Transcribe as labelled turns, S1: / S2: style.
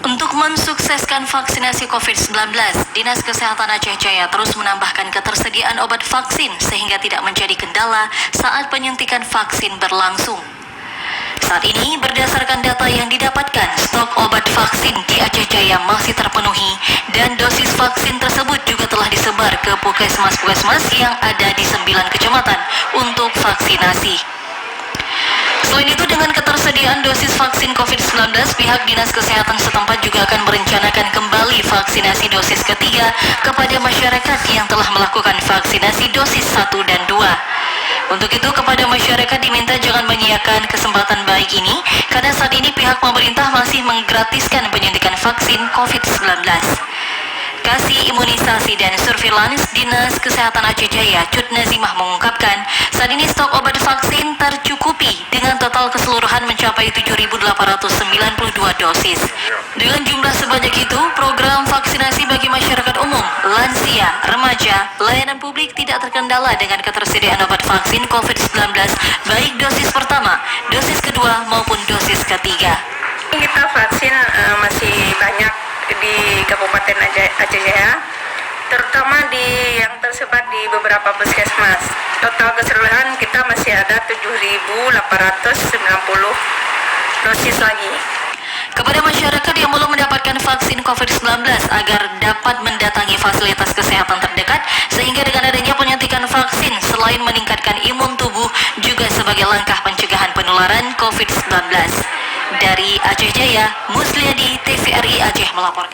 S1: Untuk mensukseskan vaksinasi COVID-19, Dinas Kesehatan Aceh Jaya terus menambahkan ketersediaan obat vaksin sehingga tidak menjadi kendala saat penyuntikan vaksin berlangsung. Saat ini, berdasarkan data yang didapatkan, stok obat vaksin di Aceh Jaya masih terpenuhi dan dosis vaksin tersebut juga telah disebar ke puskesmas-puskesmas yang ada di 9 kecamatan untuk vaksinasi. Selain itu, dengan ketersediaan dosis vaksin COVID-19, pihak Dinas Kesehatan setempat juga akan merencanakan kembali vaksinasi dosis ketiga kepada masyarakat yang telah melakukan vaksinasi dosis 1 dan 2. Untuk itu, kepada masyarakat diminta jangan menyiakan kesempatan baik ini, karena saat ini pihak pemerintah masih menggratiskan penyuntikan vaksin COVID-19. Kasih Imunisasi dan Surveillance Dinas Kesehatan Aceh Jaya, Cut Nazimah mengungkapkan, saat ini stok obat vaksin tercukupi dengan total keseluruhan mencapai 7.892 dosis. Dengan jumlah sebanyak itu, program vaksinasi bagi masyarakat umum, lansia, remaja, layanan publik tidak terkendala dengan ketersediaan obat vaksin COVID-19, baik dosis pertama, dosis kedua maupun dosis ketiga.
S2: Kita vaksin masih banyak di Kabupaten Aceh Jaya, terutama yang tersebar di beberapa puskesmas. Total keseluruhan kita masih ada 7.890 dosis lagi.
S1: Kepada masyarakat yang belum mendapatkan vaksin COVID-19 agar dapat mendatangi fasilitas kesehatan terdekat, sehingga dengan adanya penyuntikan vaksin selain meningkatkan imun tubuh juga sebagai langkah pencegahan penularan COVID-19. Dari Aceh Jaya, Musliadi, TVRI Aceh melaporkan.